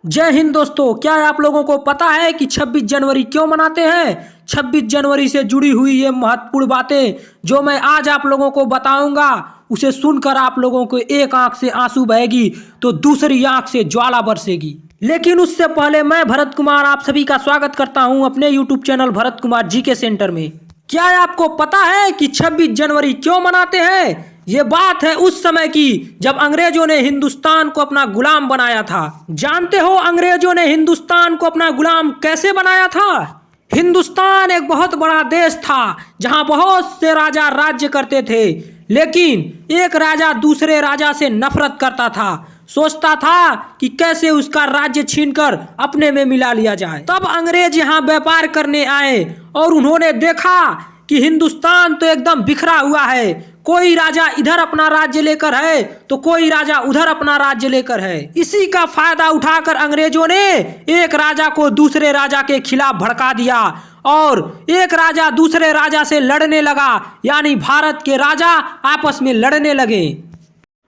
जय हिंद दोस्तों। क्या आप लोगों को पता है कि 26 जनवरी क्यों मनाते हैं? 26 जनवरी से जुड़ी हुई ये महत्वपूर्ण बातें जो मैं आज आप लोगों को बताऊंगा, उसे सुनकर आप लोगों को एक आंख से आंसू बहेगी तो दूसरी आंख से ज्वाला बरसेगी। लेकिन उससे पहले मैं भरत कुमार आप सभी का स्वागत करता हूं अपने यूट्यूब चैनल भरत कुमार जी के सेंटर में। क्या आपको पता है कि 26 जनवरी क्यों मनाते हैं? ये बात है उस समय की जब अंग्रेजों ने हिंदुस्तान को अपना गुलाम बनाया था। जानते हो अंग्रेजों ने हिंदुस्तान को अपना गुलाम कैसे बनाया था? हिंदुस्तान एक बहुत बड़ा देश था जहां बहुत से राजा राज्य करते थे, लेकिन एक राजा दूसरे राजा से नफरत करता था। सोचता था कि कैसे उसका राज्य छीनकर अपने में मिला लिया जाए। तब अंग्रेज यहाँ व्यापार करने आए और उन्होंने देखा कि हिंदुस्तान तो एकदम बिखरा हुआ है। कोई राजा इधर अपना राज्य लेकर है तो कोई राजा उधर अपना राज्य लेकर है। इसी का फायदा उठाकर अंग्रेजों ने एक राजा को दूसरे राजा के खिलाफ भड़का दिया और एक राजा दूसरे राजा से लड़ने लगा, यानी भारत के राजा आपस में लड़ने लगे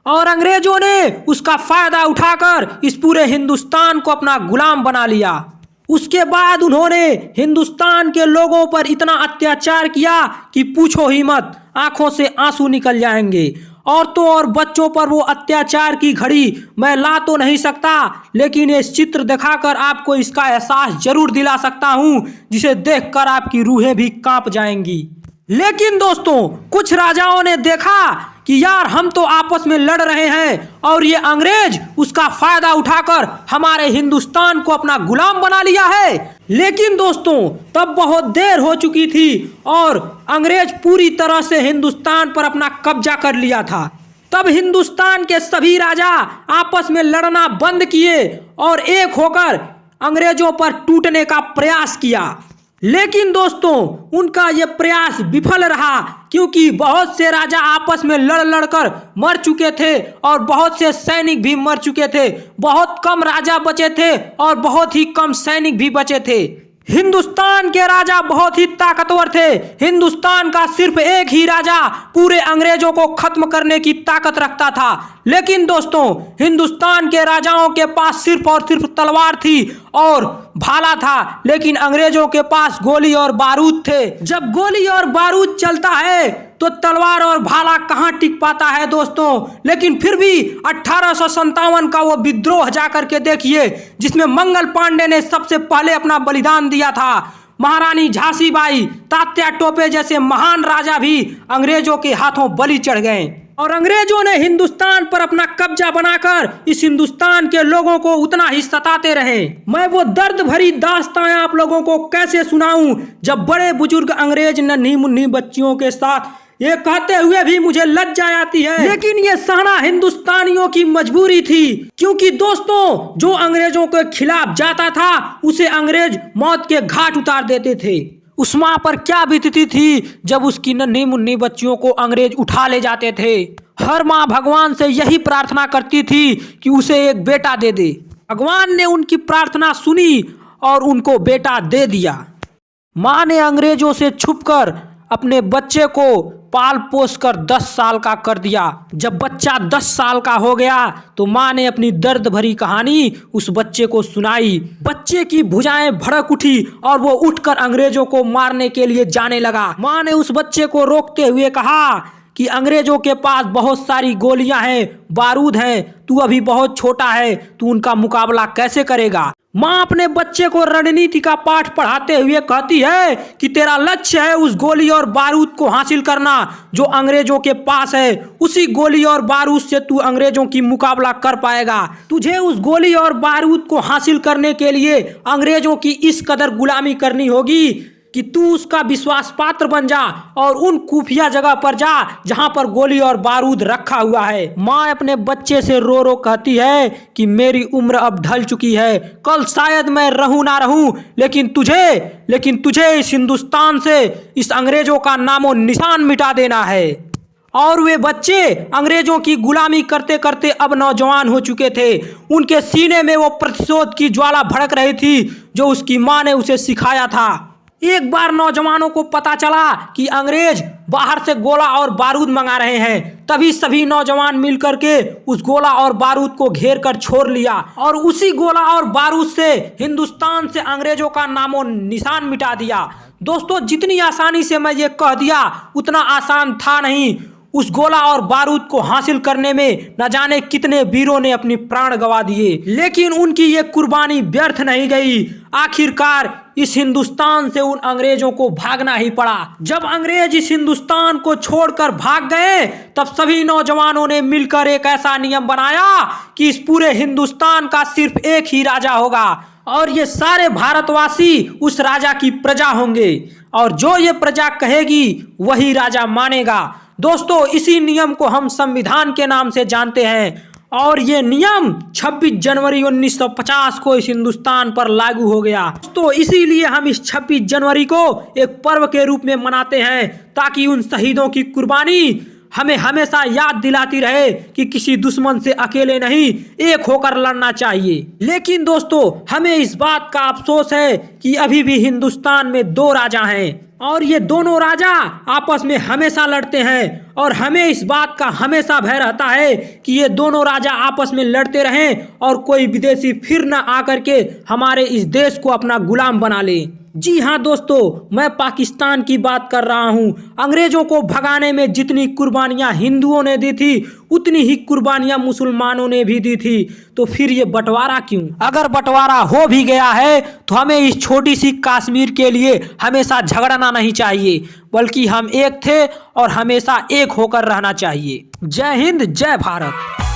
और अंग्रेजों ने उसका फायदा उठाकर इस पूरे हिंदुस्तान को अपना गुलाम बना लिया। उसके बाद उन्होंने हिंदुस्तान के लोगों पर इतना अत्याचार किया कि पूछो ही मत, आंखों से आंसू निकल जाएंगे। औरतों और बच्चों पर वो अत्याचार की घड़ी मैं ला तो नहीं सकता, लेकिन ये चित्र दिखाकर आपको इसका एहसास जरूर दिला सकता हूं, जिसे देखकर आपकी रूहें भी कांप जाएंगी। लेकिन दोस्तों, कुछ राजाओं ने देखा कि यार हम तो आपस में लड़ रहे हैं और ये अंग्रेज उसका फायदा उठाकर हमारे हिंदुस्तान को अपना गुलाम बना लिया है। लेकिन दोस्तों, तब बहुत देर हो चुकी थी और अंग्रेज पूरी तरह से हिंदुस्तान पर अपना कब्जा कर लिया था। तब हिंदुस्तान के सभी राजा आपस में लड़ना बंद किए और एक होकर अंग्रेजों पर टूटने का प्रयास किया। लेकिन दोस्तों, उनका यह प्रयास विफल रहा, क्योंकि बहुत से राजा आपस में लड़ लड़कर मर चुके थे और बहुत से सैनिक भी मर चुके थे। बहुत कम राजा बचे थे और बहुत ही कम सैनिक भी बचे थे। हिंदुस्तान के राजा बहुत ही ताकतवर थे। हिंदुस्तान का सिर्फ एक ही राजा पूरे अंग्रेजों को खत्म करने की ताकत रखता था। लेकिन दोस्तों, हिंदुस्तान के राजाओं के पास सिर्फ और सिर्फ तलवार थी और भाला था, लेकिन अंग्रेजों के पास गोली और बारूद थे। जब गोली और बारूद चलता है तो तलवार और भाला कहां टिक पाता है दोस्तों। लेकिन फिर भी 1857 का वो विद्रोह जाकर के देखिए, जिसमें मंगल पांडे ने सबसे पहले अपना बलिदान दिया था। महारानी झांसीबाई, तात्या टोपे जैसे महान राजा भी अंग्रेजों के हाथों बलि चढ़ गए और अंग्रेजों ने हिंदुस्तान पर अपना कब्जा बनाकर इस हिंदुस्तान के लोगों को उतना ही सताते रहे। मैं वो दर्द भरी दास्तां आप लोगों को कैसे सुनाऊं, जब बड़े बुजुर्ग अंग्रेज नन्ही मुन्नी बच्चियों के साथ ये कहते हुए भी मुझे लज्जा आती है। लेकिन ये सहना हिंदुस्तानियों की मजबूरी थी, क्योंकि दोस्तों, जो अंग्रेजों के खिलाफ जाता था उसे अंग्रेज मौत के घाट उतार देते थे। उस माँ पर क्या बीतती थी जब उसकी नन्ही मुन्नी बच्चियों को अंग्रेज उठा ले जाते थे। हर माँ भगवान से यही प्रार्थना करती थी कि उसे एक बेटा दे दे। भगवान ने उनकी प्रार्थना सुनी और उनको बेटा दे दिया। माँ ने अंग्रेजों से छुपकर अपने बच्चे को पाल पोस कर 10 साल का कर दिया। जब बच्चा 10 साल का हो गया तो माँ ने अपनी दर्द भरी कहानी उस बच्चे को सुनाई। बच्चे की भुजाएं भड़क उठी और वो उठकर अंग्रेजों को मारने के लिए जाने लगा। माँ ने उस बच्चे को रोकते हुए कहा कि अंग्रेजों के पास बहुत सारी गोलियां हैं, बारूद हैं, तू अभी बहुत छोटा है, तू उनका मुकाबला कैसे करेगा। माँ अपने बच्चे को रणनीति का पाठ पढ़ाते हुए कहती है कि तेरा लक्ष्य है उस गोली और बारूद को हासिल करना जो अंग्रेजों के पास है। उसी गोली और बारूद से तू अंग्रेजों की मुकाबला कर पाएगा। तुझे उस गोली और बारूद को हासिल करने के लिए अंग्रेजों की इस कदर गुलामी करनी होगी कि तू उसका विश्वास पात्र बन जा और उन खुफिया जगह पर जा जहां पर गोली और बारूद रखा हुआ है। माँ अपने बच्चे से रो रो कहती है कि मेरी उम्र अब ढल चुकी है, कल शायद मैं रहूं ना रहूं, लेकिन तुझे इस हिंदुस्तान से इस अंग्रेजों का नामो निशान मिटा देना है। और वे बच्चे अंग्रेजों की गुलामी करते करते अब नौजवान हो चुके थे। उनके सीने में वो प्रतिशोध की ज्वाला भड़क रही थी जो उसकी माँ ने उसे सिखाया था। एक बार नौजवानों को पता चला कि अंग्रेज बाहर से गोला और बारूद मंगा रहे हैं, तभी सभी नौजवान मिलकर के उस गोला और बारूद को घेर कर छोड़ लिया और उसी गोला और बारूद से हिंदुस्तान से अंग्रेजों का नामो निशान मिटा दिया। दोस्तों, जितनी आसानी से मैं ये कह दिया उतना आसान था नहीं। उस गोला और बारूद को हासिल करने में न जाने कितने वीरों ने अपनी प्राण गंवा दिए, लेकिन उनकी ये कुर्बानी व्यर्थ नहीं गई। आखिरकार इस हिंदुस्तान से उन अंग्रेजों को भागना ही पड़ा। जब अंग्रेज इस हिंदुस्तान को छोड़कर भाग गए, तब सभी नौजवानों ने मिलकर एक ऐसा नियम बनाया कि इस पूरे हिंदुस्तान का सिर्फ एक ही राजा होगा और ये सारे भारतवासी उस राजा की प्रजा होंगे और जो ये प्रजा कहेगी वही राजा मानेगा। दोस्तों, इसी नियम को हम संविधान के नाम से जानते हैं और ये नियम 26 जनवरी 1950 को इस हिंदुस्तान पर लागू हो गया। तो इसीलिए हम इस 26 जनवरी को एक पर्व के रूप में मनाते हैं, ताकि उन शहीदों की कुर्बानी हमें हमेशा याद दिलाती रहे कि किसी दुश्मन से अकेले नहीं, एक होकर लड़ना चाहिए। लेकिन दोस्तों, हमें इस बात का अफसोस है कि अभी भी हिंदुस्तान में दो राजा हैं और ये दोनों राजा आपस में हमेशा लड़ते हैं और हमें इस बात का हमेशा भय रहता है कि ये दोनों राजा आपस में लड़ते रहें और कोई विदेशी फिर न आकर के हमारे इस देश को अपना गुलाम बना ले। जी हाँ दोस्तों, मैं पाकिस्तान की बात कर रहा हूँ। अंग्रेजों को भगाने में जितनी कुर्बानियाँ हिंदुओं ने दी थी, उतनी ही कुर्बानियाँ मुसलमानों ने भी दी थी। तो फिर ये बंटवारा क्यों? अगर बंटवारा हो भी गया है तो हमें इस छोटी सी कश्मीर के लिए हमेशा झगड़ना नहीं चाहिए, बल्कि हम एक थे और हमेशा एक होकर रहना चाहिए। जय हिंद, जय भारत।